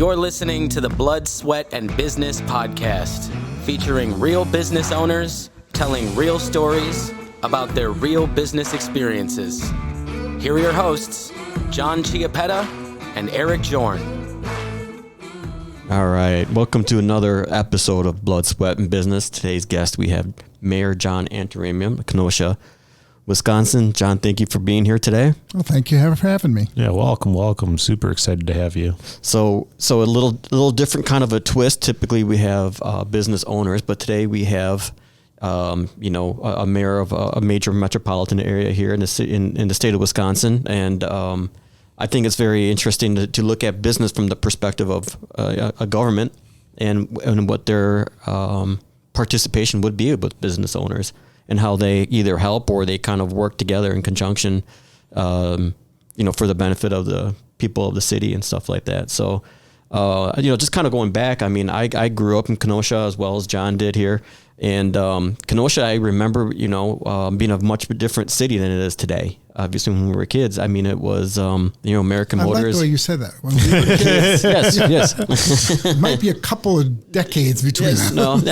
You're listening to the Blood, Sweat, and Business podcast, featuring real business owners telling real stories about their real business experiences. Here are your hosts, John Chiappetta and Eric Jorn. All right, welcome to another episode of Blood, Sweat, and Business. Today's guest, we have Mayor John Antaramian of Kenosha, Wisconsin. John, thank you for being here today. Well, thank you for having me. Yeah, welcome. Super excited to have you. So a little different kind of a twist. Typically, we have business owners, but today we have, a mayor of a major metropolitan area here in the state of Wisconsin, and I think it's very interesting to look at business from the perspective of a government and what their participation would be with business owners and how they either help or they kind of work together in conjunction, for the benefit of the people of the city and stuff like that. So, just kind of going back, I mean, I grew up in Kenosha as well as John did here. And Kenosha, I remember, being a much different city than it is today. Obviously, when we were kids, I mean, it was, American Motors. I like the way you said that. When we were kids. Yes. It might be a couple of decades between them.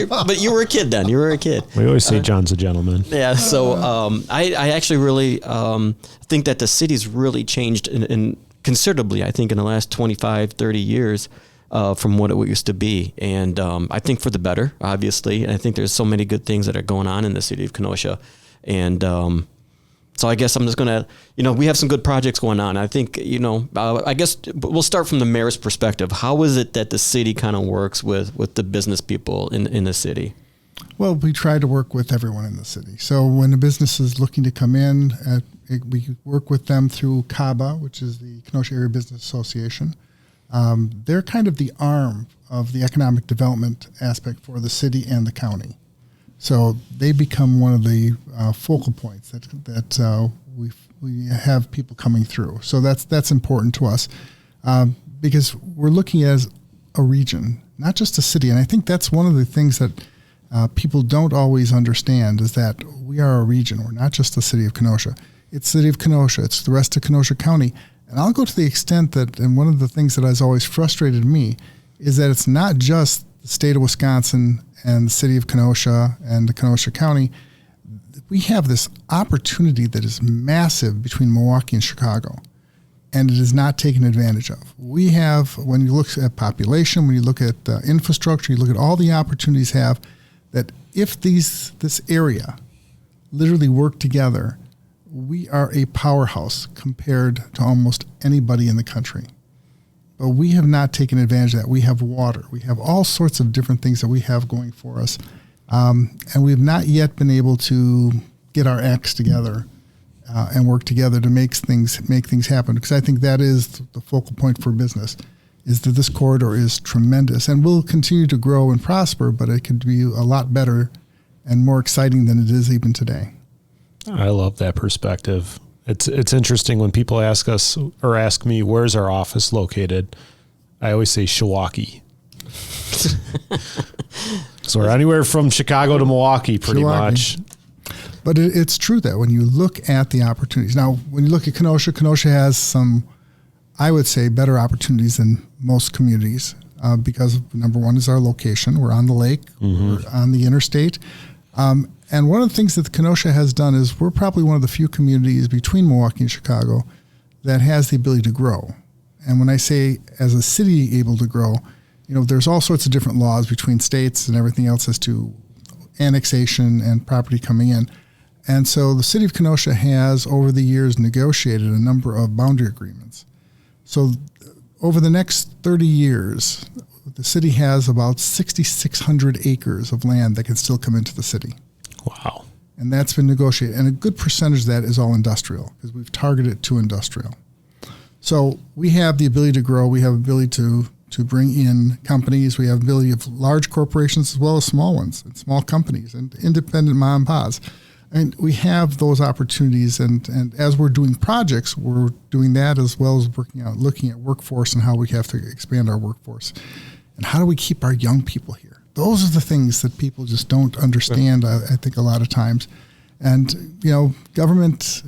But you were a kid then. You were a kid. We always say John's a gentleman. Yeah. So I actually really think that the city's really changed in considerably, I think, in the last 25, 30 years. From what it used to be. And I think for the better, obviously. And I think there's so many good things that are going on in the city of Kenosha. And so I guess I'm just going to, we have some good projects going on. I think, I guess we'll start from the mayor's perspective. How is it that the city kind of works with the business people in the city? Well, we try to work with everyone in the city. So when a business is looking to come in, we work with them through CABA, which is the Kenosha Area Business Association. They're kind of the arm of the economic development aspect for the city and the county. So they become one of the focal points that we have people coming through. So that's important to us because we're looking at a region, not just a city. And I think that's one of the things that people don't always understand is that we are a region. We're not just the city of Kenosha. It's the city of Kenosha. It's the rest of Kenosha County. And I'll go to the extent that, and one of the things that has always frustrated me is that it's not just the state of Wisconsin and the city of Kenosha and the Kenosha County. We have this opportunity that is massive between Milwaukee and Chicago, and it is not taken advantage of. We have, when you look at population, when you look at infrastructure, you look at all the opportunities have that if this area literally work together, we are a powerhouse compared to almost anybody in the country. But we have not taken advantage of that. We have water. We have all sorts of different things that we have going for us. And we have not yet been able to get our acts together and work together to make things happen. Because I think that is the focal point for business, is that this corridor is tremendous and will continue to grow and prosper, but it could be a lot better and more exciting than it is even today. I love that perspective. It's interesting when people ask us or ask me, where's our office located? I always say Milwaukee. So we're anywhere from Chicago to Milwaukee, pretty much. But it's true that when you look at the opportunities, now when you look at Kenosha has some, I would say, better opportunities than most communities because number one is our location. We're on the lake, we're on the interstate. And one of the things that Kenosha has done is we're probably one of the few communities between Milwaukee and Chicago that has the ability to grow. And when I say as a city able to grow, there's all sorts of different laws between states and everything else as to annexation and property coming in. And so the city of Kenosha has over the years negotiated a number of boundary agreements. So over the next 30 years, the city has about 6,600 acres of land that can still come into the city. Wow. And that's been negotiated. And a good percentage of that is all industrial because we've targeted it to industrial. So we have the ability to grow. We have the ability to bring in companies. We have the ability of large corporations as well as small ones and small companies and independent mom and pops. And we have those opportunities. And as we're doing projects, we're doing that as well as looking at workforce and how we have to expand our workforce. And how do we keep our young people here? Those are the things that people just don't understand, I think, a lot of times. And, government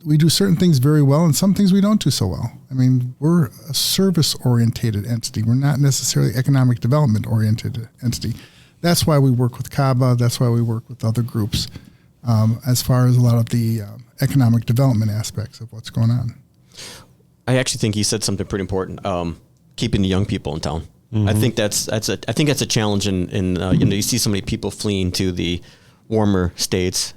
we do certain things very well and some things we don't do so well. I mean, we're a service-oriented entity. We're not necessarily economic development-oriented entity. That's why we work with CABA. That's why we work with other groups as far as a lot of the economic development aspects of what's going on. I actually think you said something pretty important. Keeping the young people in town. Mm-hmm. I think that's a challenge in you see so many people fleeing to the warmer states.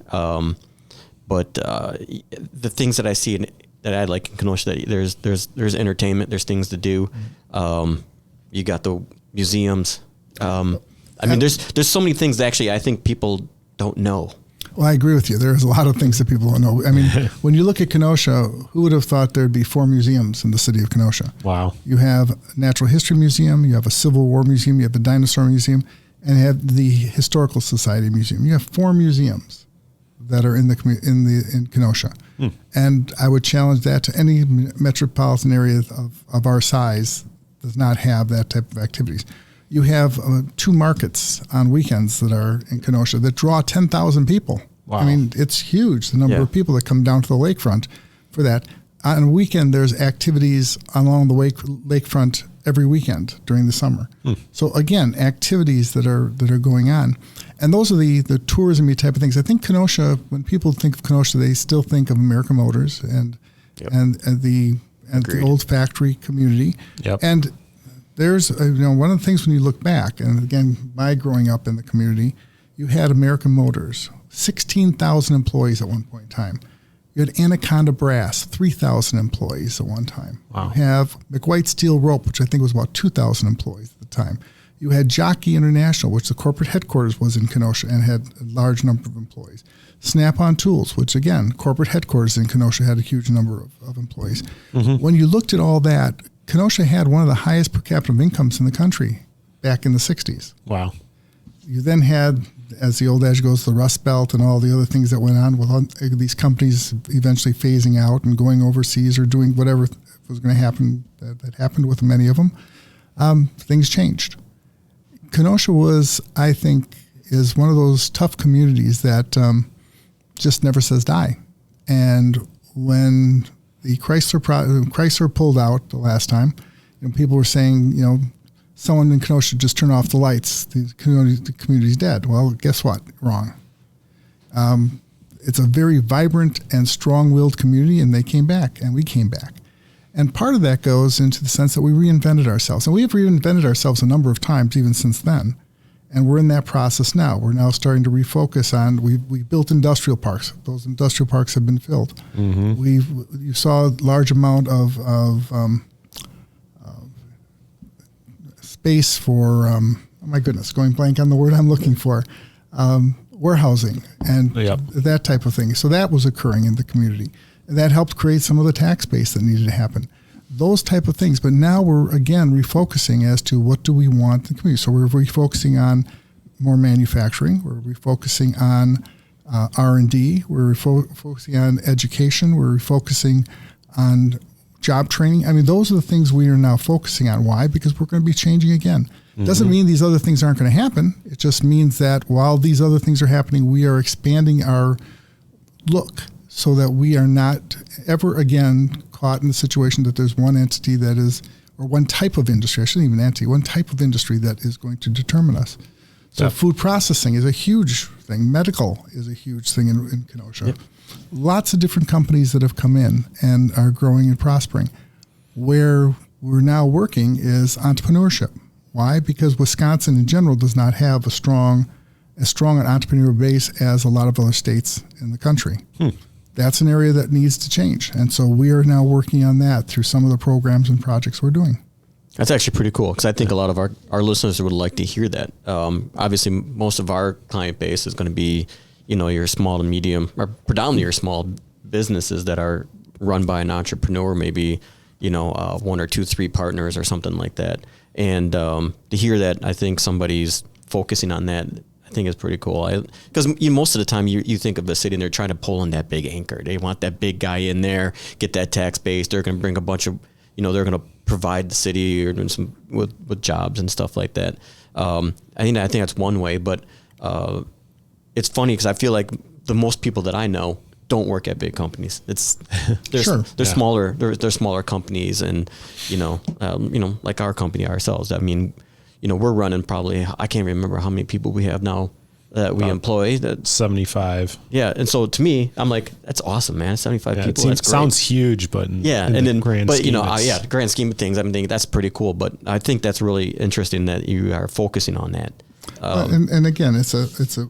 But the things that I see that I like in Kenosha, that there's entertainment, there's things to do. You got the museums. I mean, there's so many things that actually I think people don't know. Well, I agree with you. There's a lot of things that people don't know. I mean, when you look at Kenosha, who would have thought there'd be 4 museums in the city of Kenosha? Wow. You have a Natural History Museum, you have a Civil War Museum, you have a Dinosaur Museum, and you have the Historical Society Museum. You have 4 museums that are in Kenosha. And I would challenge that to any metropolitan area of our size does not have that type of activities. You have 2 markets on weekends that are in Kenosha that draw 10,000 people. Wow. I mean, it's huge, the number of people that come down to the lakefront for that. On a weekend, there's activities along the lakefront every weekend during the summer. So again, activities that are going on. And those are the tourism type of things. I think Kenosha, when people think of Kenosha, they still think of American Motors and the old factory community. Yep. And there's one of the things when you look back, and again, my growing up in the community, you had American Motors, 16,000 employees at one point in time. You had Anaconda Brass, 3,000 employees at one time. Wow. You have McWhite Steel Rope, which I think was about 2,000 employees at the time. You had Jockey International, which the corporate headquarters was in Kenosha and had a large number of employees. Snap-on Tools, which again, corporate headquarters in Kenosha had a huge number of employees. Mm-hmm. When you looked at all that, Kenosha had one of the highest per capita incomes in the country back in the 60s. Wow. You then had, as the old adage goes, the Rust Belt and all the other things that went on with these companies eventually phasing out and going overseas or doing whatever was going to happen that happened with many of them. Things changed. Kenosha was, I think, is one of those tough communities that just never says die. And when the Chrysler pulled out the last time, people were saying, someone in Kenosha just turn off the lights. The community's dead. Well, guess what? Wrong. It's a very vibrant and strong-willed community, and they came back, and we came back. And part of that goes into the sense that we reinvented ourselves. And we have reinvented ourselves a number of times even since then. And we're in that process now. We're now starting to refocus on, we built industrial parks. Those industrial parks have been filled. Mm-hmm. You saw a large amount of space for, oh my goodness, going blank on the word I'm looking for, warehousing and that type of thing. So that was occurring in the community. And that helped create some of the tax base that needed to happen. Those type of things. But now we're, again, refocusing as to what do we want in the community. So we're refocusing on more manufacturing. We're refocusing on R&D. We're focusing on education. We're refocusing on job training. I mean, those are the things we are now focusing on. Why? Because we're going to be changing again. Doesn't mean these other things aren't going to happen. It just means that while these other things are happening, we are expanding our look so that we are not ever again caught in the situation that there's one entity that is, or one type of industry, I shouldn't even entity, one type of industry that is going to determine us. So food processing is a huge thing. Medical is a huge thing in Kenosha. Yep. Lots of different companies that have come in and are growing and prospering. Where we're now working is entrepreneurship. Why? Because Wisconsin in general does not have as strong an entrepreneur base as a lot of other states in the country. That's an area that needs to change. And so we are now working on that through some of the programs and projects we're doing. That's actually pretty cool because I think a lot of our listeners would like to hear that. Obviously, most of our client base is going to be, your small to medium, or predominantly your small businesses that are run by an entrepreneur, maybe, 1 or 2, 3 partners or something like that. And to hear that, I think somebody's focusing on that, I think it's pretty cool. Because most of the time you think of the city and they're trying to pull in that big anchor. They want that big guy in there, get that tax base. They're going to bring a bunch of, they're going to provide the city or doing some with jobs and stuff like that. I think that's one way, but it's funny because I feel like the most people that I know don't work at big companies. They're smaller. They're smaller companies, and like our company ourselves. I mean, we're running probably, I can't remember how many people we have now that we employ. That 75. Yeah, and so to me, I'm like, that's awesome, man. 75 people. That's great. Sounds huge, but the grand scheme of things, I'm thinking that's pretty cool. But I think that's really interesting that you are focusing on that. And again, it's a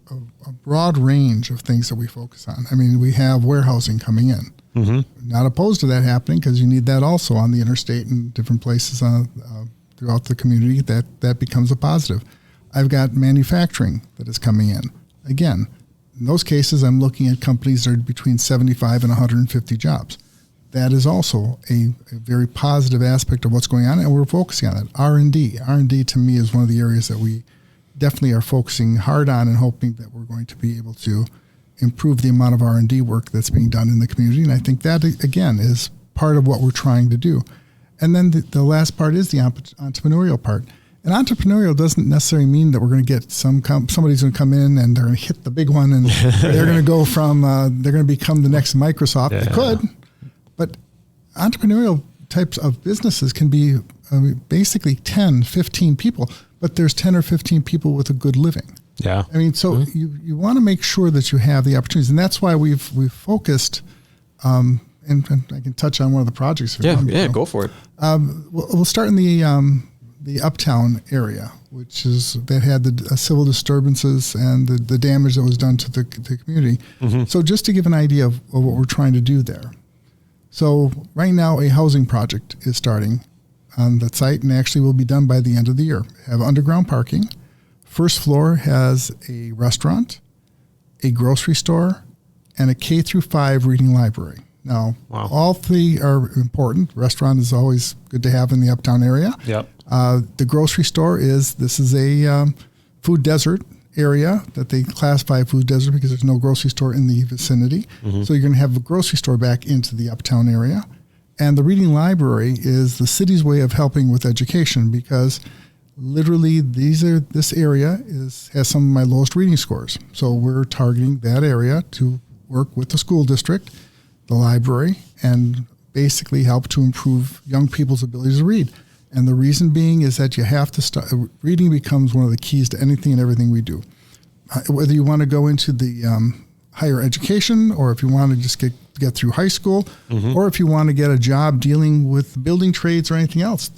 broad range of things that we focus on. I mean, we have warehousing coming in. Mm-hmm. Not opposed to that happening, because you need that also on the interstate and different places throughout the community. That becomes a positive. I've got manufacturing that is coming in. Again, in those cases, I'm looking at companies that are between 75 and 150 jobs. That is also a very positive aspect of what's going on, and we're focusing on it. R&D. R&D to me is one of the areas that we definitely are focusing hard on, and hoping that we're going to be able to improve the amount of R&D work that's being done in the community. And I think that, again, is part of what we're trying to do. And then the last part is the entrepreneurial part. And entrepreneurial doesn't necessarily mean that we're going to get somebody's going to come in and they're going to hit the big one, and they're going to go from, they're going to become the next Microsoft. Yeah. They could, but entrepreneurial types of businesses can be basically 10, 15 people, but there's 10 or 15 people with a good living. Yeah. I mean, so you want to make sure that you have the opportunities, and that's why we've focused, and I can touch on one of the projects. Go for it. We'll start in the Uptown area, that had the civil disturbances and the damage that was done to the community. Mm-hmm. So just to give an idea of what we're trying to do there. So right now, a housing project is starting on that site, and actually will be done by the end of the year. Have underground parking. First floor has a restaurant, a grocery store, and a K-5 reading library. Now, all three are important. Restaurant is always good to have in the Uptown area. Yep. The grocery store is a food desert area that they classify food desert because there's no grocery store in the vicinity. Mm-hmm. So you're going to have a grocery store back into the Uptown area. And the reading library is the city's way of helping with education, because literally this area has some of my lowest reading scores. So we're targeting that area to work with the school district, the library, and basically help to improve young people's ability to read. And the reason being is that you have to start, reading becomes one of the keys to anything and everything we do. Whether you want to go into the higher education, or if you want to just get through high school, mm-hmm. or if you want to get a job dealing with building trades or anything else,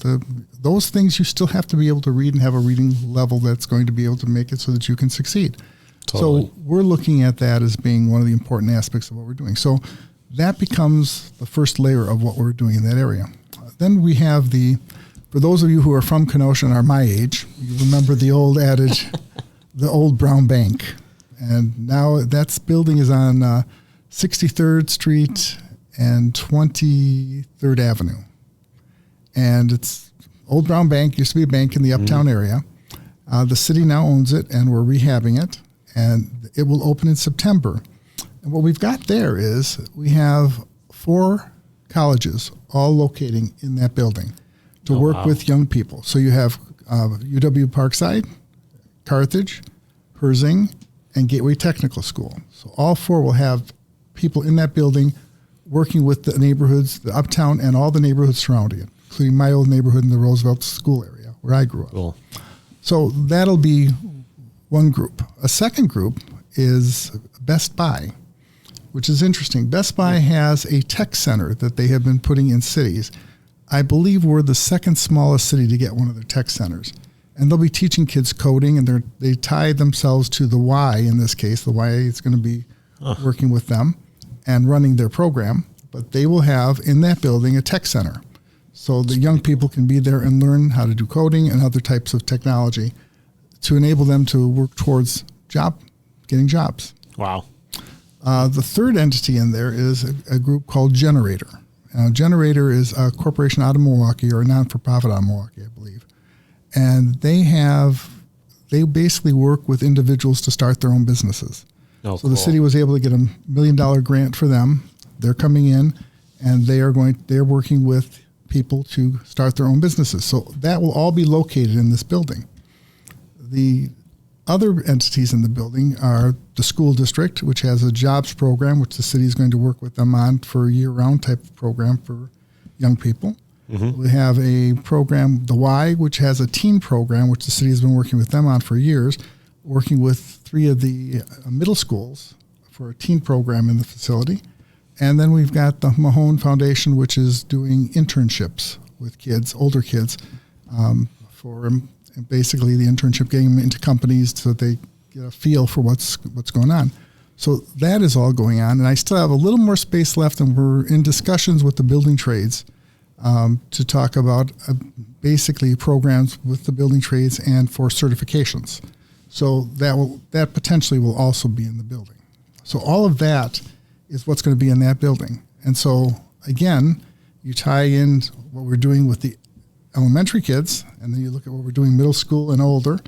those things you still have to be able to read and have a reading level that's going to be able to make it so that you can succeed. Totally. So we're looking at that as being one of the important aspects of what we're doing. So that becomes the first layer of what we're doing in that area. Then we have for those of you who are from Kenosha and are my age, you remember the old adage, the old brown bank. And now that building is on 63rd Street and 23rd Avenue. And it's old brown bank, used to be a bank in the Uptown area. The city now owns it, and we're rehabbing it. And it will open in September. And what we've got there is we have 4 colleges all locating in that building to work with young people. So you have UW Parkside, Carthage, Herzing, and Gateway Technical School. So all 4 will have people in that building working with the neighborhoods, the Uptown, and all the neighborhoods surrounding it, including my old neighborhood in the Roosevelt School area where I grew up. Cool. So that'll be one group. A second group is Best Buy, which is interesting. Best Buy has a tech center that they have been putting in cities. I believe we're the second smallest city to get one of their tech centers. And they'll be teaching kids coding, and they tie themselves to the Y in this case. The Y is going to be working with them and running their program. But they will have in that building a tech center. So the young people can be there and learn how to do coding and other types of technology to enable them to work towards getting jobs. Wow. The third entity in there is a group called Generator. Generator is a corporation out of Milwaukee, or a non-for-profit out of Milwaukee, I believe. And they basically work with individuals to start their own businesses. So cool. The city was able to get $1 million grant for them. They're coming in, and they're working with people to start their own businesses. So that will all be located in this building. The other entities in the building are the school district, which has a jobs program, which the city is going to work with them on for a year-round type of program for young people. Mm-hmm. We have a program, the Y, which has a teen program, which the city has been working with them on for years, working with 3 of the middle schools for a teen program in the facility. And then we've got the Mahone Foundation, which is doing internships with kids, older kids, for basically the internship, getting them into companies so that they get a feel for what's going on. So that is all going on. And I still have a little more space left, and we're in discussions with the building trades to talk about basically programs with the building trades and for certifications. So that potentially will also be in the building. So all of that is what's going to be in that building. And so, again, you tie in what we're doing with the elementary kids, and then you look at what we're doing middle school and older,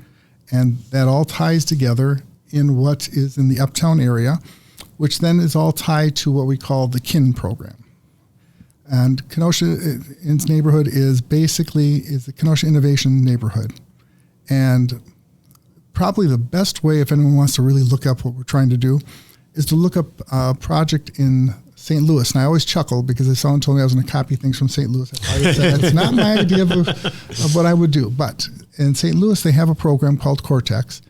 and that all ties together in what is in the uptown area, which then is all tied to what we call the KIN program. And Kenosha's neighborhood is the Kenosha Innovation Neighborhood. And probably the best way, if anyone wants to really look up what we're trying to do, is to look up a project in St. Louis. And I always chuckle because someone told me I was going to copy things from St. Louis. I said, that's not my idea of what I would do. But in St. Louis, they have a program called Cortex,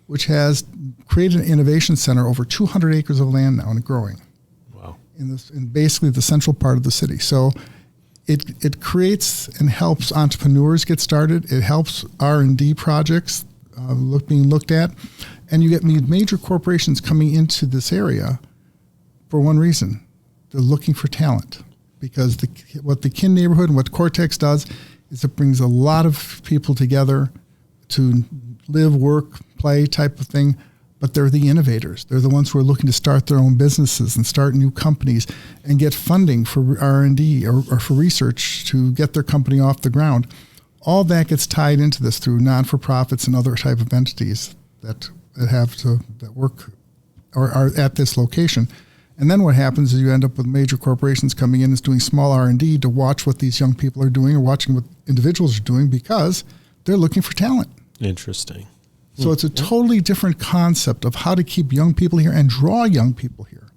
which has created an innovation center over 200 acres of land now and growing. Wow. In basically the central part of the city. So it creates and helps entrepreneurs get started. It helps R&D projects being looked at. And you get major corporations coming into this area for one reason. They're looking for talent, because what the KIN neighborhood and what Cortex does is it brings a lot of people together to live, work, play type of thing, but they're the innovators. They're the ones who are looking to start their own businesses and start new companies and get funding for R&D or for research to get their company off the ground. All that gets tied into this through non-for-profits and other type of entities that work or are at this location. And then what happens is you end up with major corporations coming in and doing small R&D to watch what these young people are doing or watching what individuals are doing because they're looking for talent. Interesting. So it's a totally different concept of how to keep young people here and draw young people here.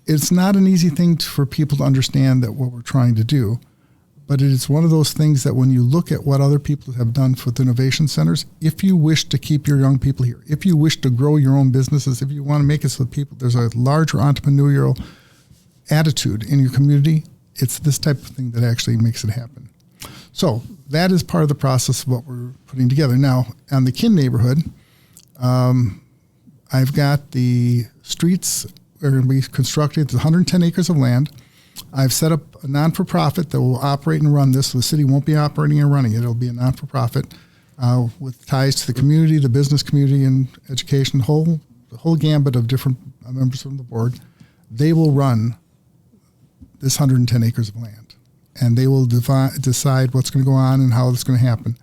It's not an easy thing for people to understand that what we're trying to do, but it is one of those things that when you look at what other people have done for the innovation centers, if you wish to keep your young people here, if you wish to grow your own businesses, if you want to make it so that people, there's a larger entrepreneurial attitude in your community, it's this type of thing that actually makes it happen. So that is part of the process of what we're putting together. Now, on the KIN neighborhood, I've got the streets are going to be constructed. It's 110 acres of land. I've set up a non-for-profit that will operate and run this. So the city won't be operating and running it. It'll be a non-for-profit with ties to the community, the business community, and education, the whole gambit of different members from the board. They will run this 110 acres of land, and they will decide what's going to go on and how it's going to happen.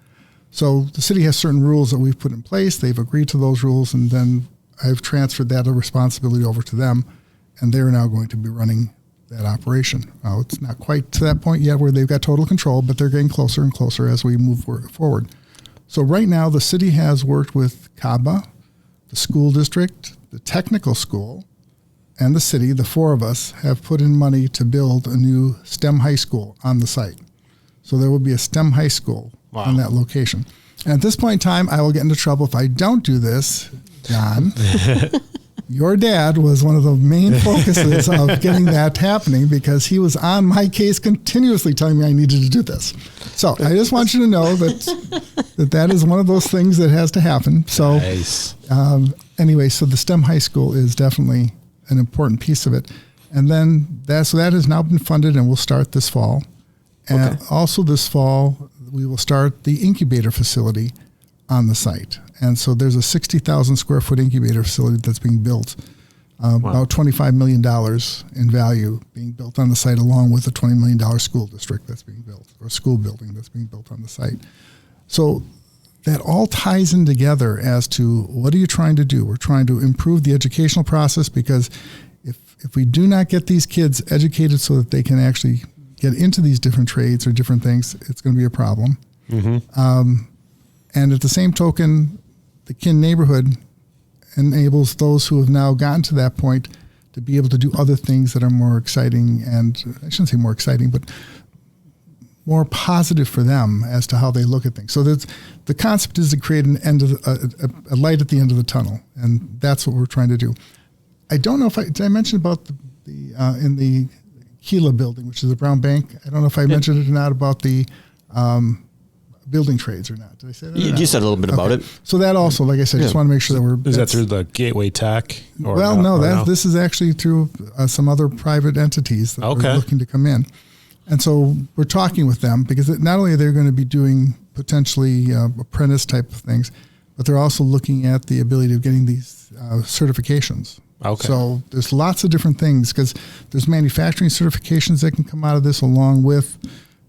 So the city has certain rules that we've put in place. They've agreed to those rules, and then I've transferred that responsibility over to them, and they're now going to be running that operation. Now, it's not quite to that point yet where they've got total control, but they're getting closer and closer as we move forward. So right now, the city has worked with CABA, the school district, the technical school, and the city. The 4 of us have put in money to build a new STEM high school on the site. So there will be a STEM high school on that location. And at this point in time, I will get into trouble if I don't do this, John. Your dad was one of the main focuses of getting that happening because he was on my case continuously telling me I needed to do this. So I just want you to know that is one of those things that has to happen. So nice. Anyway, so the STEM high school is definitely an important piece of it. And then that has now been funded and will start this fall. And also this fall, we will start the incubator facility on the site. And so there's a 60,000 square foot incubator facility that's being built, about $25 million in value being built on the site, along with a $20 million school district that's being built, or school building that's being built on the site. So that all ties in together as to what are you trying to do? We're trying to improve the educational process, because if we do not get these kids educated so that they can actually get into these different trades or different things, it's going to be a problem. Mm-hmm. And at the same token, the Kin neighborhood enables those who have now gotten to that point to be able to do other things that are more exciting, and I shouldn't say more exciting, but more positive for them as to how they look at things. So the concept is to create an end of a light at the end of the tunnel, and that's what we're trying to do. I don't know if did I mention about the in the Keela building, which is a Brown Bank. I don't know if I mentioned it or not about the building trades or not. Did I say that? You said a little bit about it. So that also, like I said, just want to make sure that we're. Is that through the Gateway Tech? Or well, no, this is actually through some other private entities that are looking to come in. And so we're talking with them because not only are they going to be doing potentially apprentice type of things, but they're also looking at the ability of getting these certifications. Okay. So there's lots of different things because there's manufacturing certifications that can come out of this, along with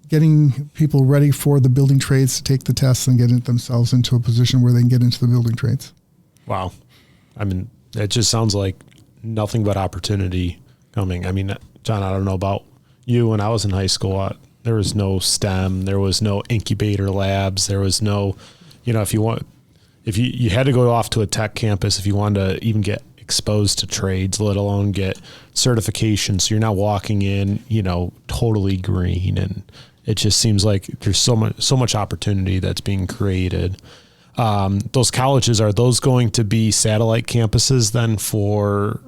getting people ready for the building trades to take the tests and get themselves into a position where they can get into the building trades. Wow. I mean, it just sounds like nothing but opportunity coming. I mean, John, I don't know about you. When I was in high school, there was no STEM, there was no incubator labs, there was no, if you had to go off to a tech campus, if you wanted to even get exposed to trades, let alone get certification. So you're not walking in, totally green. And it just seems like there's so much opportunity that's being created. Those colleges, are those going to be satellite campuses then for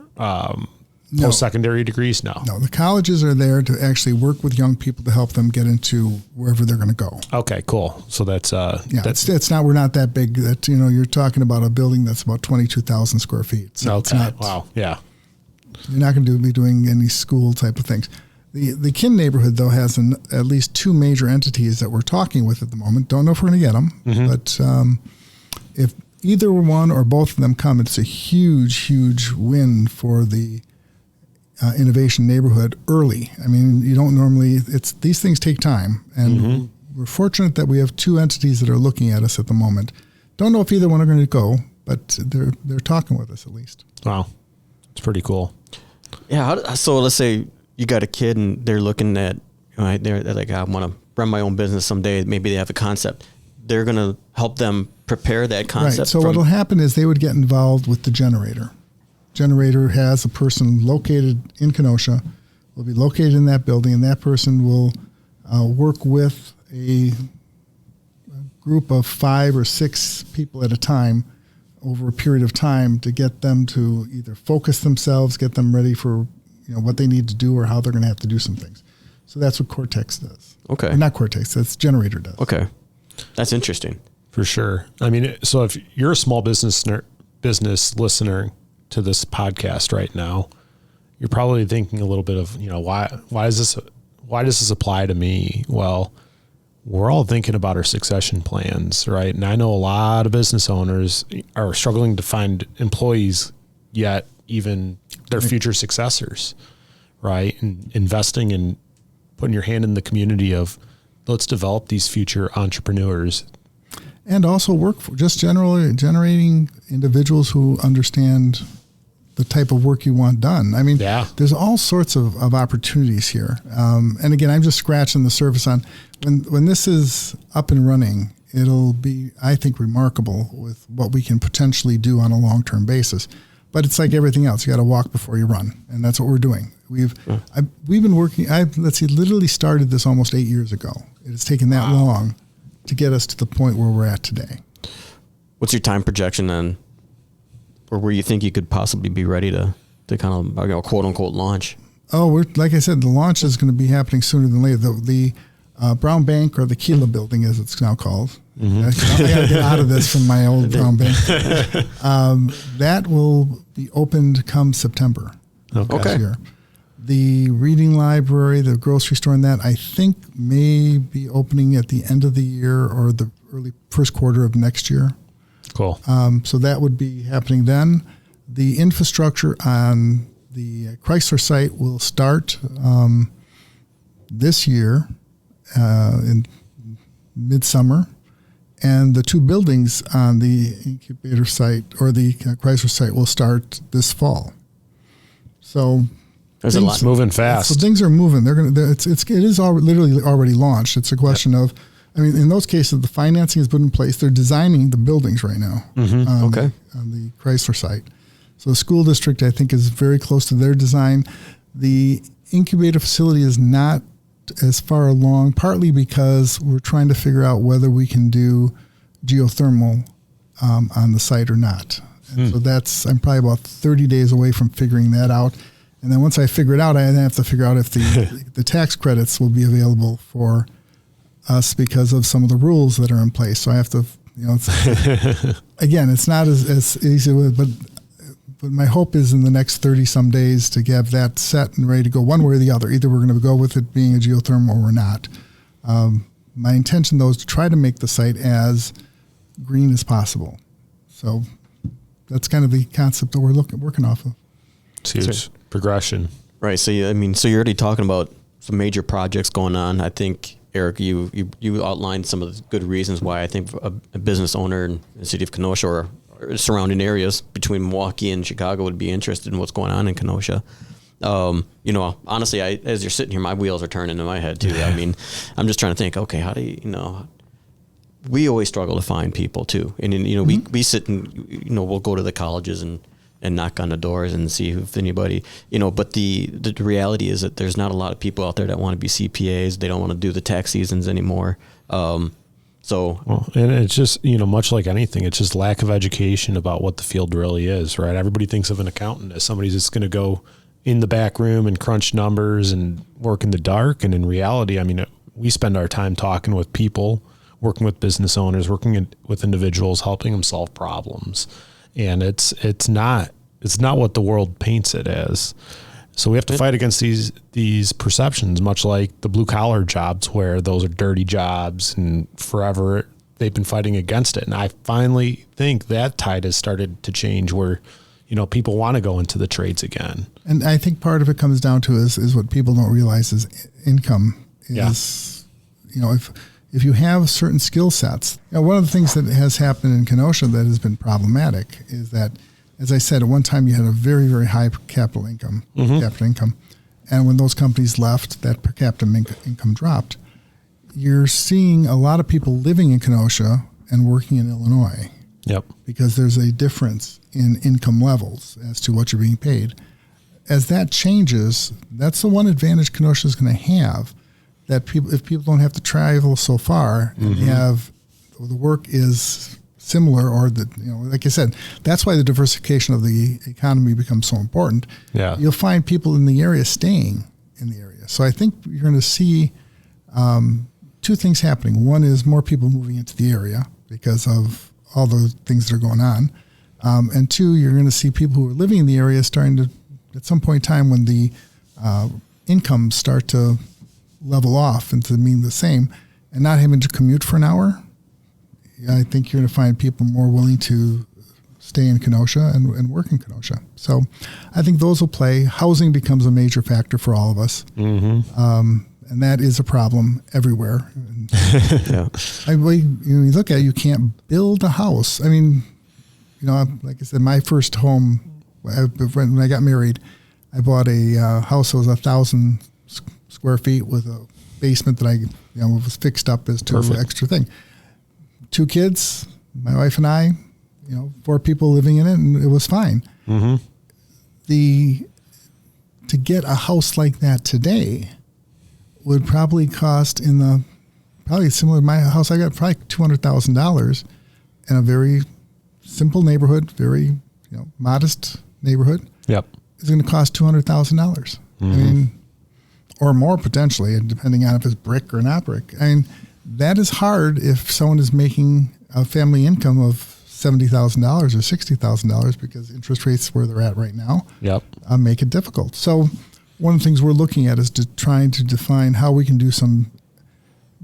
post-secondary degrees? No, the colleges are there to actually work with young people to help them get into wherever they're going to go. Okay, cool. So that's it's not, we're not that big that, you're talking about a building that's about 22,000 square feet. So it's not, wow. Yeah. You're not going to be doing any school type of things. The Kin neighborhood, though, has at least two major entities that we're talking with at the moment. Don't know if we're going to get them, but if either one or both of them come, it's a huge, huge win for the innovation neighborhood early. I mean, you don't normally, these things take time, and we're fortunate that we have two entities that are looking at us at the moment. Don't know if either one are going to go, but they're talking with us at least. Wow. It's pretty cool. Yeah. So let's say you got a kid and they're looking at, they're like, I want to run my own business someday. Maybe they have a concept. They're going to help them prepare that concept. Right. So what will happen is they would get involved with the generator. Generator has a person located in Kenosha, will be located in that building, and that person will work with a group of 5 or 6 people at a time over a period of time to get them to either focus themselves, get them ready for what they need to do or how they're going to have to do some things. So that's what Cortex does. Okay. Or not Cortex, that's Generator does. Okay. That's interesting. For sure. I mean, so if you're a small business listener to this podcast right now, you're probably thinking a little bit of, why does this apply to me? Well, we're all thinking about our succession plans, right? And I know a lot of business owners are struggling to find employees, yet even their future successors, right? And investing in putting your hand in the community of, let's develop these future entrepreneurs. And also work for just generally generating individuals who understand the type of work you want done. I mean, there's all sorts of opportunities here. And again, I'm just scratching the surface on when this is up and running, it'll be, I think, remarkable with what we can potentially do on a long-term basis. But it's like everything else. You got to walk before you run. And that's what we're doing. We've been working, literally started this almost 8 years ago. It has taken that long to get us to the point where we're at today. What's your time projection then, or where you think you could possibly be ready to kind of quote unquote launch? Oh, like I said, the launch is going to be happening sooner than later. The Brown Bank, or the Keela building as it's now called. I got to get out of this from my old Brown Bank. That will be opened come September this year. The reading library, the grocery store, and that I think may be opening at the end of the year or the early first quarter of next year. Cool. So that would be happening then. The infrastructure on the Chrysler site will start this year in midsummer, and the 2 buildings on the incubator site or the Chrysler site will start this fall. So there's a lot moving fast. So things are moving. It is literally already launched. It's a question of I mean, in those cases, the financing is put in place. They're designing the buildings right now on the Chrysler site. So the school district, I think, is very close to their design. The incubator facility is not as far along, partly because we're trying to figure out whether we can do geothermal on the site or not. And so I'm probably about 30 days away from figuring that out. And then once I figure it out, I then have to figure out if the tax credits will be available for us because of some of the rules that are in place. So I have to, again, it's not as easy, but my hope is in the next 30 some days to have that set and ready to go one way or the other. Either we're going to go with it being a geothermal or we're not. My intention, though, is to try to make the site as green as possible. So that's kind of the concept that we're working off of. It's huge progression. Right. So, so you're already talking about some major projects going on. I think, Eric, you outlined some of the good reasons why I think a business owner in the city of Kenosha or surrounding areas between Milwaukee and Chicago would be interested in what's going on in Kenosha. Honestly, as you're sitting here, my wheels are turning in my head too. I mean, I'm just trying to think, okay, how do we always struggle to find people too. And we sit and, we'll go to the colleges and knock on the doors and see if anybody, but the reality is that there's not a lot of people out there that want to be CPAs. They don't want to do the tax seasons anymore. And it's just, much like anything, it's just lack of education about what the field really is, right? Everybody thinks of an accountant as somebody that's going to go in the back room and crunch numbers and work in the dark. And in reality, we spend our time talking with people, working with business owners, working with individuals, helping them solve problems. And it's not what the world paints it as. So we have to fight against these perceptions, much like the blue collar jobs, where those are dirty jobs, and forever they've been fighting against it. And I finally think that tide has started to change, where people want to go into the trades again. And I think part of it comes down to is what people don't realize is income is, if you have certain skill sets. One of the things that has happened in Kenosha that has been problematic is that, as I said, at one time you had a very, very high capital income, and when those companies left, that per capita income dropped. You're seeing a lot of people living in Kenosha and working in Illinois. Yep. Because there's a difference in income levels as to what you're being paid. As that changes, that's the one advantage Kenosha is going to have. That if people don't have to travel so far, and the work is similar, or like I said, that's why the diversification of the economy becomes so important. Yeah, you'll find people in the area staying in the area. So I think you're going to see two things happening. One is more people moving into the area because of all the things that are going on, and two, you're going to see people who are living in the area starting to, at some point in time, when the incomes start to level off and to mean the same, and not having to commute for an hour, I think you're going to find people more willing to stay in Kenosha and work in Kenosha. So I think those will play. Housing becomes a major factor for all of us. And that is a problem everywhere. You look at it, you can't build a house. Like I said, my first home, when I got married, I bought a house that was 1,000 square feet with a basement that was fixed up as to an extra thing. 2 kids, my wife and I, 4 people living in it, and it was fine. To get a house like that today would probably cost probably similar to my house I got, probably $200,000 in a very simple neighborhood, very modest neighborhood. Yep, it's going to cost $200,000. Or more potentially, depending on if it's brick or not brick. That is hard if someone is making a family income of $70,000 or $60,000, because interest rates where they're at right now make it difficult. So one of the things we're looking at is trying to define how we can do some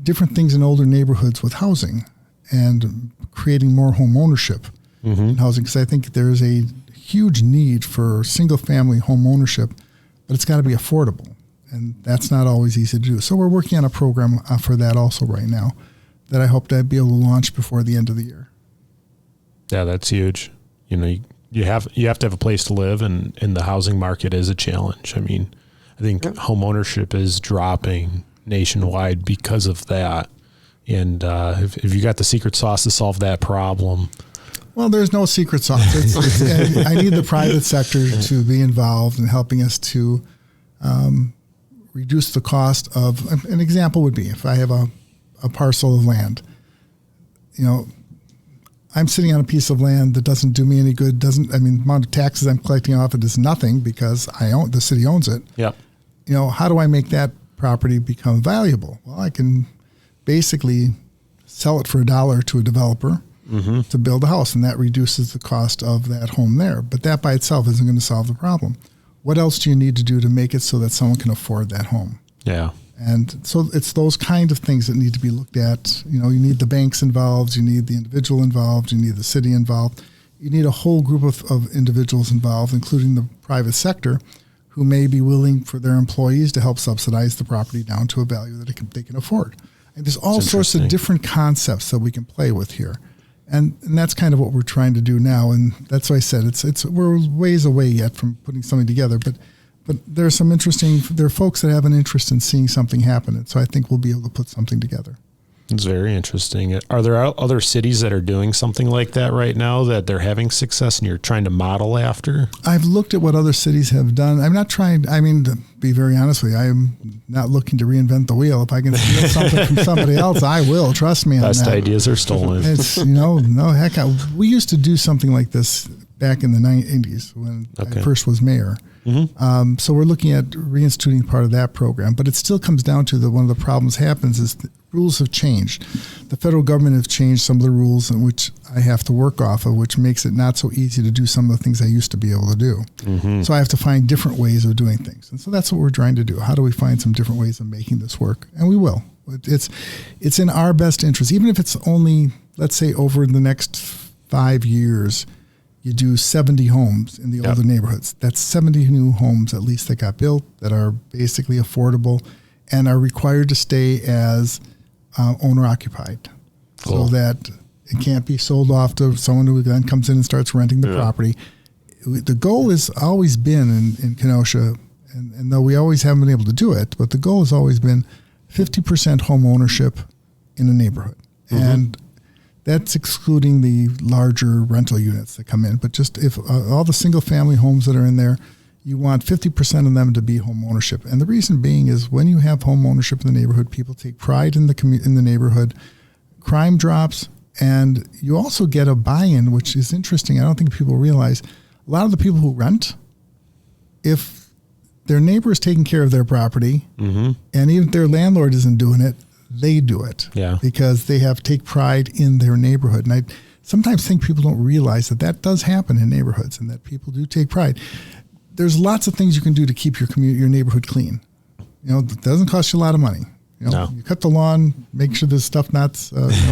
different things in older neighborhoods with housing and creating more home ownership in housing, because I think there's a huge need for single-family home ownership, but it's got to be affordable. And that's not always easy to do. So we're working on a program for that also right now that I hope to be able to launch before the end of the year. Yeah, that's huge. You have to have a place to live, and the housing market is a challenge. I think home ownership is dropping nationwide because of that. And if you got the secret sauce to solve that problem. Well, there's no secret sauce. I need the private sector to be involved in helping us to reduce the cost of, an example would be if I have a parcel of land, I'm sitting on a piece of land that doesn't do me any good. The amount of taxes I'm collecting off it is nothing because the city owns it. Yep. How do I make that property become valuable? Well, I can basically sell it for $1 to a developer to build a house, and that reduces the cost of that home there. But that by itself isn't going to solve the problem. What else do you need to do to make it so that someone can afford that home? Yeah. And so it's those kind of things that need to be looked at. You need the banks involved, you need the individual involved, you need the city involved. You need a whole group of individuals involved, including the private sector, who may be willing for their employees to help subsidize the property down to a value that they can afford. And there's all sorts of different concepts that we can play with here. And that's kind of what we're trying to do now. And that's why I said we're ways away yet from putting something together. But there's there are folks that have an interest in seeing something happen. And so I think we'll be able to put something together. It's very interesting. Are there other cities that are doing something like that right now that they're having success and you're trying to model after? I've looked at what other cities have done. I'm not trying, to be very honest with you, I'm not looking to reinvent the wheel. If I can steal something from somebody else, I will. Trust me on that. Best ideas are stolen. It's, no heck. We used to do something like this back in the 90s when I first was mayor. Mm-hmm. So we're looking at reinstituting part of that program, but it still comes down to one of the problems happens is the rules have changed. The federal government have changed some of the rules in which I have to work off of, which makes it not so easy to do some of the things I used to be able to do. Mm-hmm. So I have to find different ways of doing things. And so that's what we're trying to do. How do we find some different ways of making this work? And we will. It's in our best interest, even if it's only, let's say, over the next 5 years, you do 70 homes in the older neighborhoods. That's 70 new homes at least that got built that are basically affordable and are required to stay as owner occupied. Cool. So that it can't be sold off to someone who then comes in and starts renting the property. The goal has always been in Kenosha, and though we always haven't been able to do it, but the goal has always been 50% home ownership in a neighborhood. Mm-hmm. And that's excluding the larger rental units that come in. But just if all the single family homes that are in there, you want 50% of them to be home ownership. And the reason being is when you have home ownership in the neighborhood, people take pride in the neighborhood, crime drops, and you also get a buy-in, which is interesting. I don't think people realize a lot of the people who rent, if their neighbor is taking care of their property, mm-hmm. and even if their landlord isn't doing it, they do it because they take pride in their neighborhood. And I sometimes think people don't realize that does happen in neighborhoods and that people do take pride. There's lots of things you can do to keep your neighborhood clean. It doesn't cost you a lot of money. You cut the lawn, make sure there's stuff not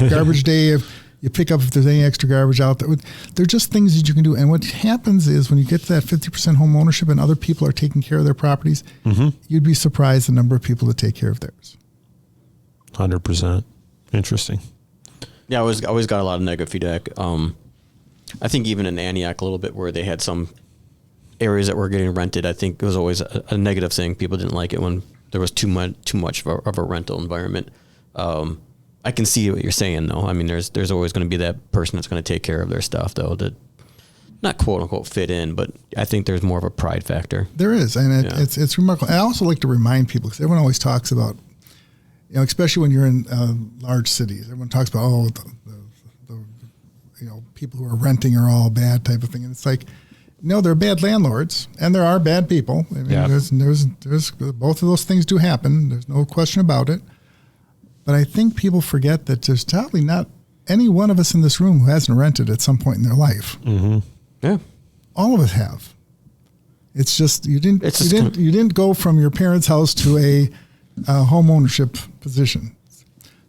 garbage day. If you pick up if there's any extra garbage out there. They're just things that you can do. And what happens is when you get to that 50% home ownership and other people are taking care of their properties, mm-hmm. you'd be surprised the number of people that take care of theirs. 100%. Interesting. Yeah, I always got a lot of negative feedback. I think even in Antioch a little bit where they had some areas that were getting rented, I think it was always a negative thing. People didn't like it when there was too much of a rental environment. I can see what you're saying though. I mean, there's always going to be that person that's going to take care of their stuff though, that not quote unquote fit in, but I think there's more of a pride factor. There is, and it's remarkable. I also like to remind people because everyone always talks about, especially when you're in large cities, everyone talks about the people who are renting are all bad type of thing, and it's like, no, they're bad landlords, and there are bad people. I mean, there's both of those things do happen. There's no question about it. But I think people forget that there's probably not any one of us in this room who hasn't rented at some point in their life. Mm-hmm. Yeah, all of us have. It's just you didn't go from your parents' house to a home ownership position.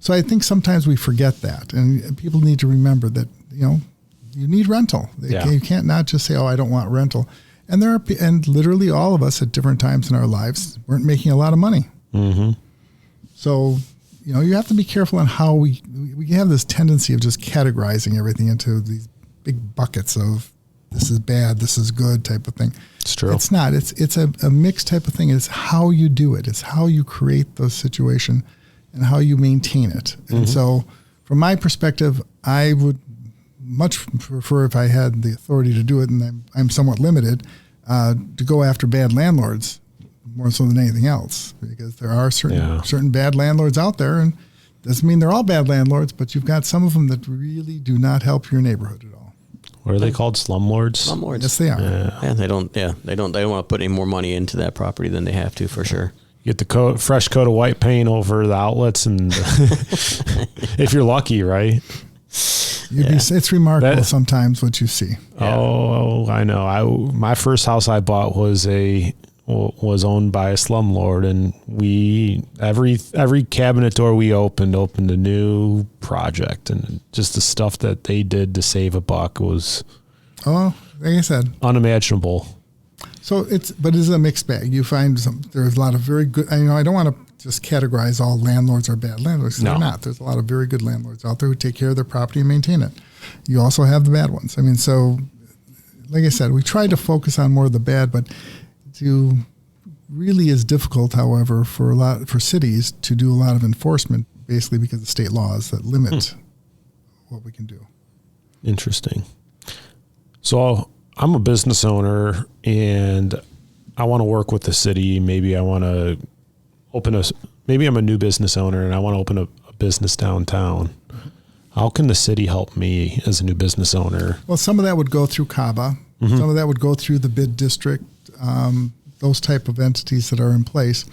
So I think sometimes we forget that, and people need to remember that you need rental. You can't not just say, "Oh, I don't want rental." And literally all of us at different times in our lives weren't making a lot of money. Mm-hmm. So you have to be careful on how we have this tendency of just categorizing everything into these big buckets of this is bad, this is good type of thing. It's true. It's not. It's a mixed type of thing. It's how you do it. It's how you create the situation. and how you maintain it. And so from my perspective, I would much prefer, if I had the authority to do it, and I'm somewhat limited, to go after bad landlords more so than anything else, because there are certain bad landlords out there, and doesn't mean they're all bad landlords, but you've got some of them that really do not help your neighborhood at all. What are they called? Slumlords? Slumlords. Yes, they are. Yeah, they don't want to put any more money into that property than they have to, for sure. You get the fresh coat of white paint over the outlets, and if you're lucky, right? It's remarkable sometimes what you see. Oh, I know. My first house I bought was owned by a slumlord, and every cabinet door we opened a new project, and just the stuff that they did to save a buck was, like I said, unimaginable. So it's a mixed bag. You find there's a lot of very good. I don't want to just categorize all landlords are bad landlords. No. They're not. There's a lot of very good landlords out there who take care of their property and maintain it. You also have the bad ones. So like I said, we try to focus on more of the bad, but really is difficult, however, for cities to do a lot of enforcement, basically because of state laws that limit what we can do. Interesting. So I'm a business owner and I want to work with the city. Maybe I want to maybe I'm a new business owner and I want to open a business downtown. How can the city help me as a new business owner? Well, some of that would go through CABA. Some of that would go through the bid district, those type of entities that are in place.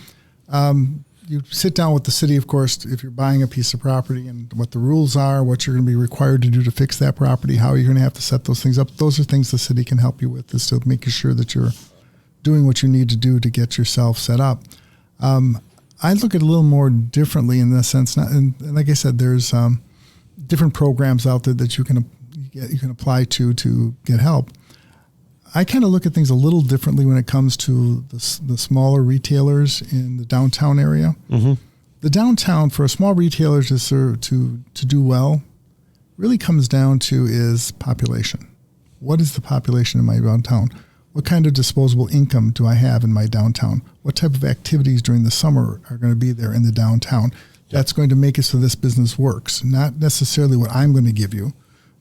You sit down with the city, of course, if you're buying a piece of property, and what the rules are, what you're going to be required to do to fix that property, how you're going to have to set those things up. Those are things the city can help you with, is to making sure that you're doing what you need to do to get yourself set up. I look at it a little more differently in the sense, and like I said, there's different programs out there that you can apply to get help. I kind of look at things a little differently when it comes to the smaller retailers in the downtown area. The downtown, for a small retailer to do well, really comes down to is population. What is the population in my downtown? What kind of disposable income do I have in my downtown? What type of activities during the summer are going to be there in the downtown? That's going to make it so this business works. Not necessarily what I'm going to give you,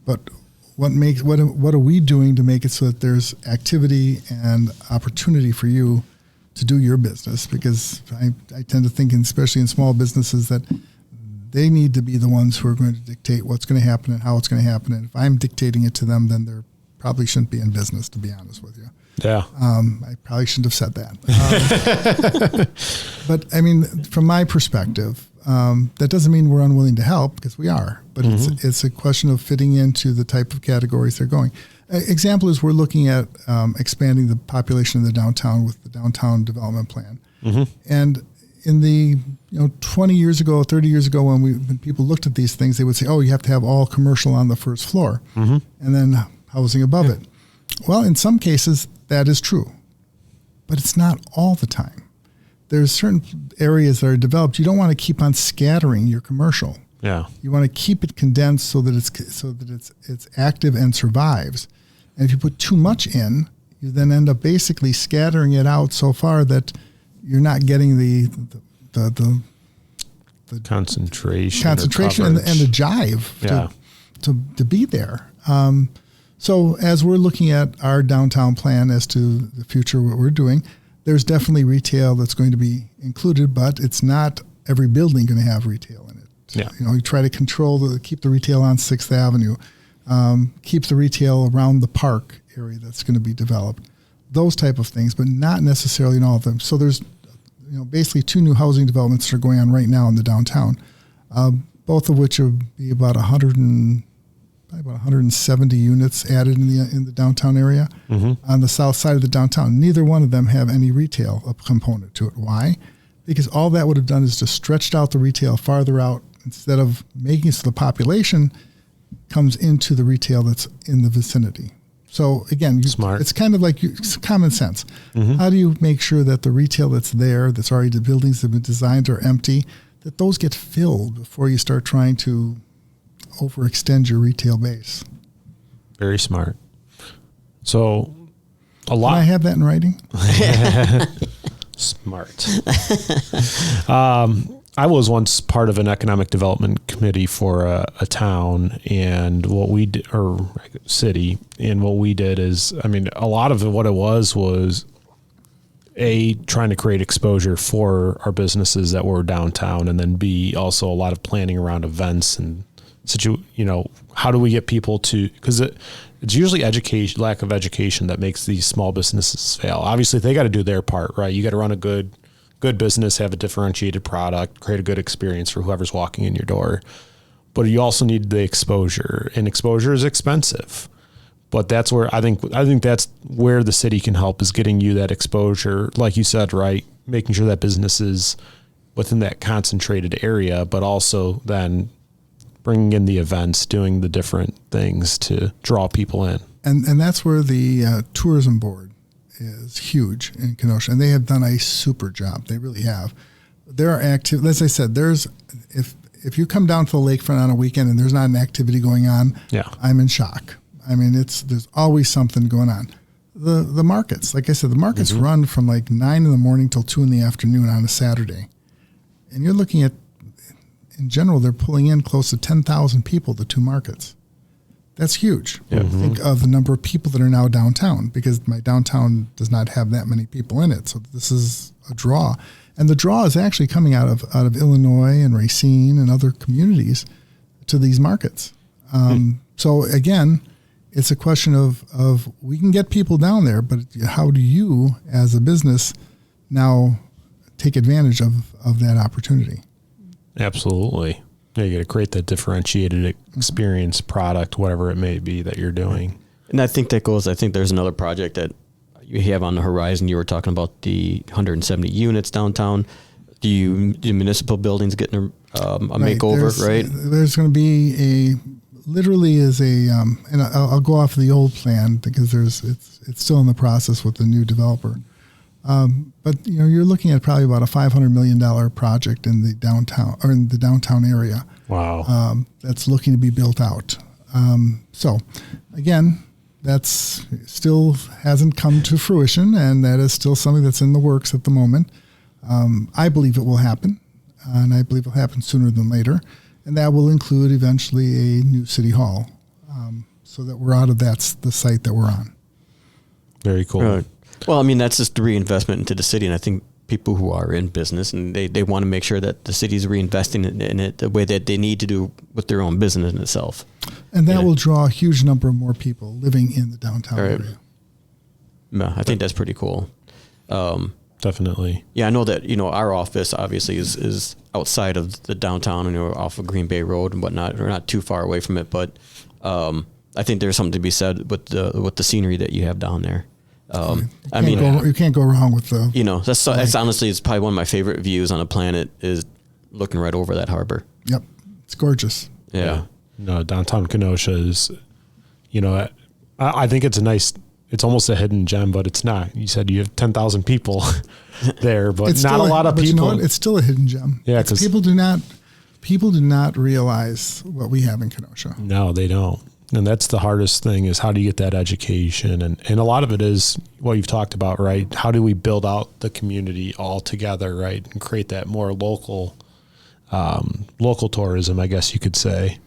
but what are we doing to make it so that there's activity and opportunity for you to do your business? Because I tend to think, especially in small businesses, that they need to be the ones who are going to dictate what's going to happen and how it's going to happen. And if I'm dictating it to them, then they probably shouldn't be in business, to be honest with you. Yeah. I probably shouldn't have said that. But I mean, from my perspective, that doesn't mean we're unwilling to help, because we are, but it's a question of fitting into the type of categories they're going. Example is we're looking at expanding the population of the downtown with the downtown development plan. And in the 20 years ago, 30 years ago, when people looked at these things, they would say, oh, you have to have all commercial on the first floor and then housing above it. Well, in some cases that is true, but it's not all the time. There's certain areas that are developed. You don't want to keep on scattering your commercial. Yeah. You want to keep it condensed so that it's active and survives. And if you put too much in, you then end up basically scattering it out so far that you're not getting the concentration and the jive to be there. So as we're looking at our downtown plan as to the future, what we're doing, there's definitely retail that's going to be included, but it's not every building going to have retail in it. Yeah. You try to keep the retail on 6th Avenue, keep the retail around the park area that's going to be developed, those type of things, but not necessarily in all of them. So there's, basically 2 new housing developments that are going on right now in the downtown, both of which will be about 170 units added in the downtown area on the south side of the downtown. Neither one of them have any retail component to it. Why? Because all that would have done is just stretched out the retail farther out, instead of making it so the population comes into the retail that's in the vicinity. So again, Smart. It's kind of like it's common sense. How do you make sure that the retail that's there, that's already, the buildings that have been designed are empty, that those get filled before you start trying to overextend your retail base? Very smart. So a lot. Can I have that in writing? Smart. I was once part of an economic development committee for a town, and what we did, or city, and what we did is, I mean, a lot of it, what it was A, trying to create exposure for our businesses that were downtown, and then B, also a lot of planning around events and how do we get people to, because it's usually education, lack of education that makes these small businesses fail. Obviously they got to do their part, right? You got to run a good business, have a differentiated product, create a good experience for whoever's walking in your door. But you also need the exposure, and exposure is expensive. But that's where I think that's where the city can help, is getting you that exposure, like you said, right? Making sure that business is within that concentrated area, but also then bringing in the events, doing the different things to draw people in. And that's where the tourism board is huge in Kenosha, and they have done a super job. They really have. There are as I said, if you come down to the lakefront on a weekend and there's not an activity going on, I'm in shock. I mean, there's always something going on. The markets, like I said, the markets run from like 9 in the morning till 2 in the afternoon on a Saturday. And you're looking at, in general, they're pulling in close to 10,000 people to 2 markets. That's huge. Think of the number of people that are now downtown, because my downtown does not have that many people in it. So this is a draw. And the draw is actually coming out of Illinois and Racine and other communities to these markets. So again, it's a question of we can get people down there, but how do you as a business now take advantage of that opportunity? Absolutely. Yeah, you got to create that differentiated experience, product, whatever it may be that you're doing. And I think there's another project that you have on the horizon. You were talking about the 170 units downtown. Do municipal buildings getting a makeover, right? There's going to be and I'll go off the old plan because it's still in the process with the new developer. But you're looking at probably about a $500 million project in the downtown area. Wow. That's looking to be built out. So again, that's still hasn't come to fruition, and that is still something that's in the works at the moment. I believe it will happen, and I believe it will happen sooner than later. And that will include eventually a new city hall, so that we're out of the site that we're on. Very cool. Right. Well, I mean, that's just the reinvestment into the city, and I think people who are in business, and they want to make sure that the city's reinvesting in it the way that they need to do with their own business in itself. And that will draw a huge number of more people living in the downtown area. Yeah, I think that's pretty cool. Definitely. Yeah, I know that, our office obviously is outside of the downtown, and off of Green Bay Road and whatnot. We're not too far away from it, but I think there's something to be said with the scenery that you have down there. You can't go wrong with the. That's honestly, it's probably one of my favorite views on the planet, is looking right over that harbor. Yep, it's gorgeous. Yeah. No, downtown Kenosha is, I think it's it's almost a hidden gem, but it's not. You said you have 10,000 people there, but it's not a lot of people. It's still a hidden gem. Yeah, because people do not realize what we have in Kenosha. No, they don't. And that's the hardest thing, is how do you get that education? And a lot of it is what you've talked about, right? How do we build out the community all together, right? And create that more local tourism, I guess you could say.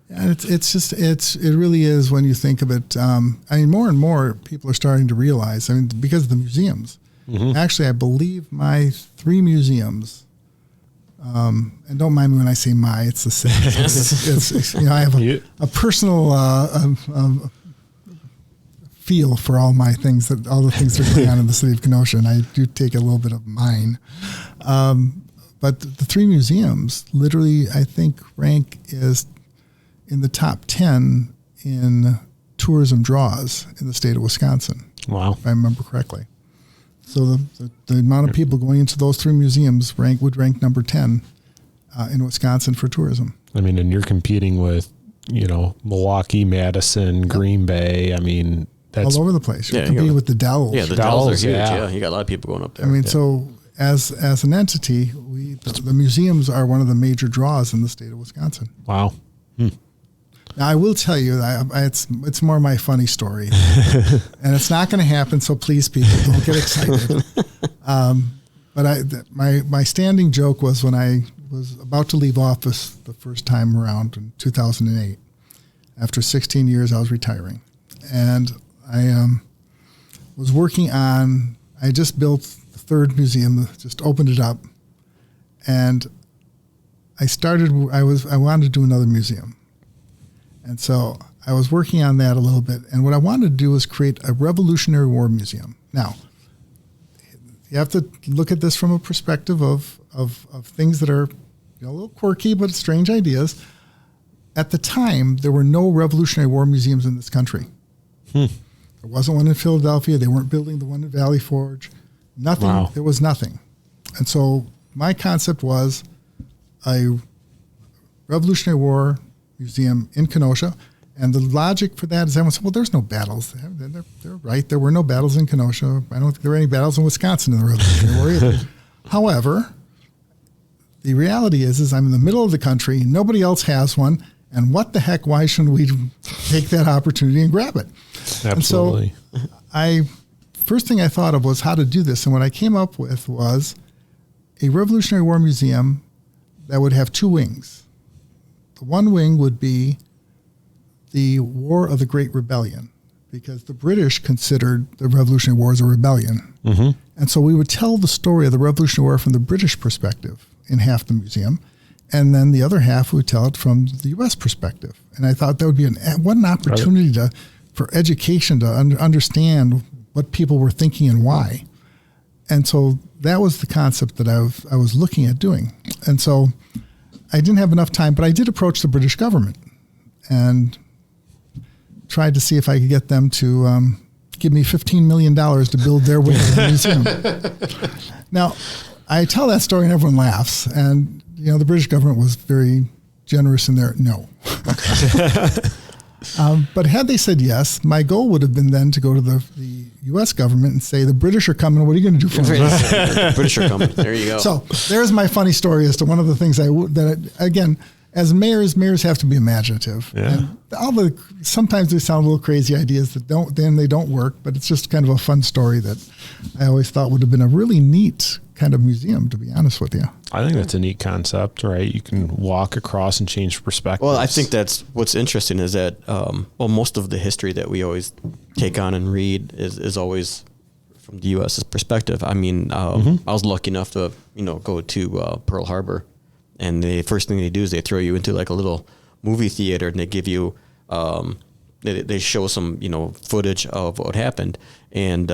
And it really is, when you think of it. More and more people are starting to realize, because of the museums. Actually, I believe my 3 museums, and don't mind me when I say it's the same. It's I have a personal feel for all the things that are going on in the city of Kenosha, and I do take a little bit of mine. But the 3 museums literally, I think, rank is in the top 10 in tourism draws in the state of Wisconsin. Wow. If I remember correctly. So the amount of people going into those 3 museums would rank number 10 in Wisconsin for tourism. And you're competing with, Milwaukee, Madison, Green Bay. That's all over the place. You're competing with the Dells. Yeah, the Dells are huge. Yeah, you got a lot of people going up there. So as an entity, the museums are one of the major draws in the state of Wisconsin. Wow. Now, I will tell you, it's more my funny story, and it's not going to happen. So please, people, don't get excited. But my standing joke was when I was about to leave office the first time around in 2008. After 16 years, I was retiring. And I was working on, I just built the third museum, just opened it up. And I wanted to do another museum. And so I was working on that a little bit. And what I wanted to do was create a Revolutionary War museum. Now, you have to look at this from a perspective of things that are a little quirky, but strange ideas. At the time, there were no Revolutionary War museums in this country. There wasn't one in Philadelphia. They weren't building the one in Valley Forge. Nothing. Wow. There was nothing. And so my concept was a Revolutionary War museum in Kenosha. And the logic for that is everyone said, well, there's no battles. They're right. There were no battles in Kenosha. I don't think there were any battles in Wisconsin in the Revolutionary War either. However, the reality is I'm in the middle of the country. Nobody else has one. And what the heck, why shouldn't we take that opportunity and grab it? Absolutely. And so first thing I thought of was how to do this. And what I came up with was a Revolutionary War museum that would have two wings. The one wing would be the War of the Great Rebellion, because the British considered the Revolutionary War as a rebellion. Mm-hmm. And so we would tell the story of the Revolutionary War from the British perspective in half the museum, and then the other half we would tell it from the U.S. perspective. And I thought that would be what an opportunity for education to understand what people were thinking and why. And so that was the concept that I was looking at doing. And so I didn't have enough time, but I did approach the British government and tried to see if I could get them to give me $15 million to build their wing of the museum. Now, I tell that story and everyone laughs. And, the British government was very generous in their no. But had they said yes, my goal would have been then to go to the U.S. government and say, the British are coming. What are you going to do for me? The British are coming. There you go. So there's my funny story as to one of the things again, as mayors have to be imaginative. Yeah. And sometimes they sound a little crazy ideas that they don't work, but it's just kind of a fun story that I always thought would have been a really neat kind of museum, to be honest with you. I think that's a neat concept, right? You can walk across and change perspectives. Well, I think that's what's interesting is that, most of the history that we always take on and read is always from the U.S.'s perspective. I mean, I was lucky enough to, go to Pearl Harbor. And the first thing they do is they throw you into like a little movie theater and they give you, they show some, footage of what happened. And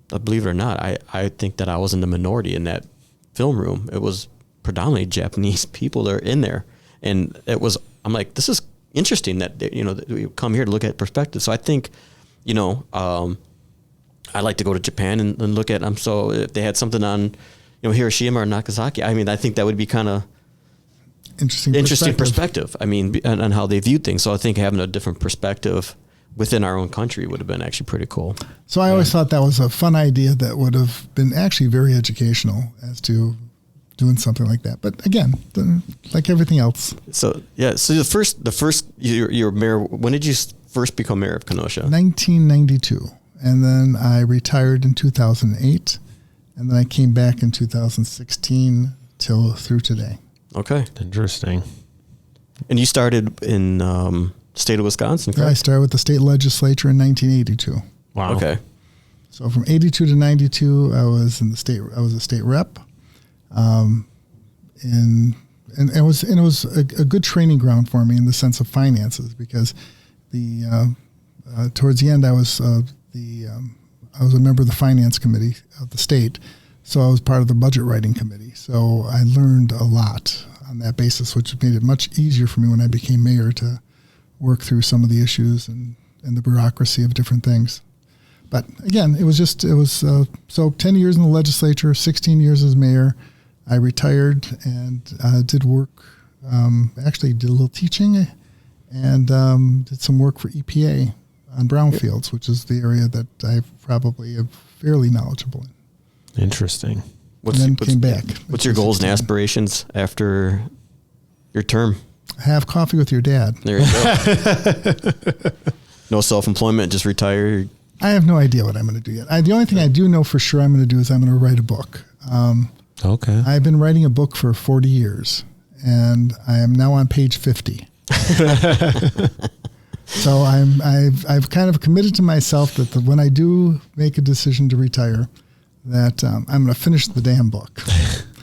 believe it or not, I think that I was in the minority in that film room. It was predominantly Japanese people that are in there. And I'm like, this is interesting that, that we come here to look at perspective. So I think, I'd like to go to Japan and look at them. So if they had something on, Hiroshima or Nagasaki, I mean, I think that would be kind of interesting perspective. I mean, on how they viewed things. So I think having a different perspective within our own country would have been actually pretty cool. So I always thought that was a fun idea that would have been actually very educational as to doing something like that. But again, like everything else. So yeah. So the first you're mayor. When did you first become mayor of Kenosha? 1992, and then I retired in 2008. And then I came back in 2016 through today. Okay. Interesting. And you started in the state of Wisconsin, correct? Yeah, I started with the state legislature in 1982. Wow. Okay. So from 82 to 92, I was a state rep. And it was a good training ground for me in the sense of finances, because towards the end I was a member of the finance committee of the state, so I was part of the budget writing committee. So I learned a lot on that basis, which made it much easier for me when I became mayor to work through some of the issues and the bureaucracy of different things. But again, so 10 years in the legislature, 16 years as mayor. I retired and did work, actually did a little teaching and did some work for EPA on brownfields, which is the area that I probably am fairly knowledgeable in. Interesting. Came back. What's your goals and aspirations after your term? Have coffee with your dad. There you go. No self-employment, just retire. I have no idea what I'm going to do yet. The only thing I do know for sure I'm going to do is I'm going to write a book. Okay. I've been writing a book for 40 years, and I am now on page 50. So I've kind of committed to myself that when I do make a decision to retire, that I'm going to finish the damn book.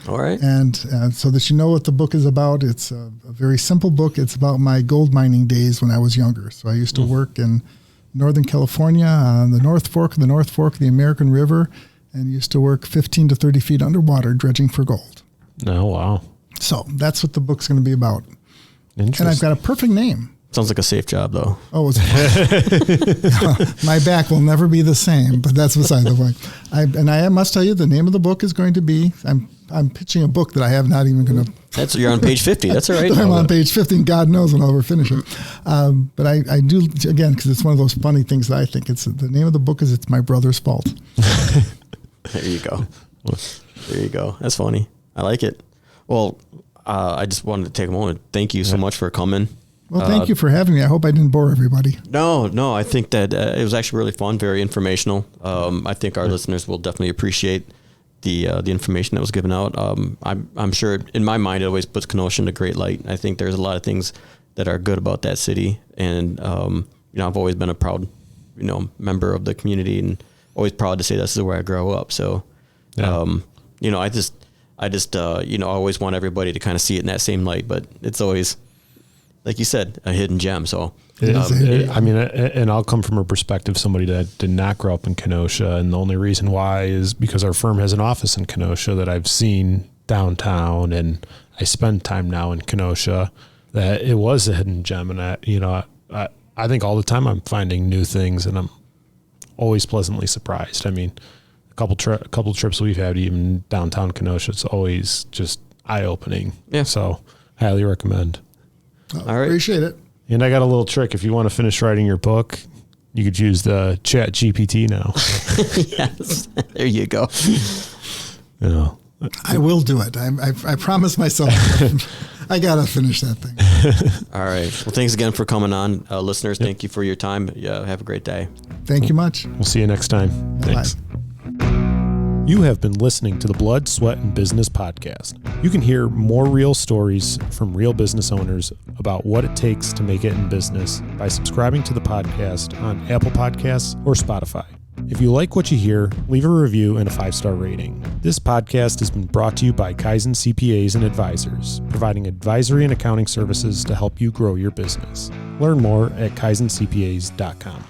All right. And so that you know what the book is about. It's a very simple book. It's about my gold mining days when I was younger. So I used to work in Northern California on the North Fork of the American River, and used to work 15 to 30 feet underwater dredging for gold. Oh, wow. So that's what the book's going to be about. Interesting. And I've got a perfect name. Sounds like a safe job, though. Oh, my back will never be the same, but that's beside the point. I must tell you, the name of the book is going to be, I'm pitching a book that I have not even going to. You're on page 50. That's all right. I'm on page 50, and God knows when I'll ever finish it. But I do, again, because it's one of those funny things that I think the name of the book is It's My Brother's Fault. There you go. There you go. That's funny. I like it. Well, I just wanted to take a moment. Thank you so much for coming. Well, thank you for having me. I hope I didn't bore everybody. No. I think that it was actually really fun, very informational. I think our listeners will definitely appreciate the information that was given out. I'm sure in my mind, it always puts Kenosha in a great light. I think there's a lot of things that are good about that city. And, I've always been a proud, member of the community, and always proud to say this is where I grew up. So, I just always want everybody to kind of see it in that same light, but it's always, like you said, a hidden gem. So, and I'll come from a perspective, somebody that did not grow up in Kenosha. And the only reason why is because our firm has an office in Kenosha that I've seen downtown, and I spend time now in Kenosha, that it was a hidden gem. And I think all the time I'm finding new things, and I'm always pleasantly surprised. I mean, a couple trips we've had, even downtown Kenosha, it's always just eye-opening. Yeah. So highly recommend. All right. Appreciate it. And I got a little trick. If you want to finish writing your book, you could use the Chat GPT now. Yes. There you go. I will do it. I promise myself. I got to finish that thing. All right. Well, thanks again for coming on. Listeners, thank you for your time. Yeah, have a great day. Thank you much. We'll see you next time. Bye-bye. Thanks. You have been listening to the Blood, Sweat, and Business podcast. You can hear more real stories from real business owners about what it takes to make it in business by subscribing to the podcast on Apple Podcasts or Spotify. If you like what you hear, leave a review and a 5-star rating. This podcast has been brought to you by Kaizen CPAs and Advisors, providing advisory and accounting services to help you grow your business. Learn more at kaizencpas.com.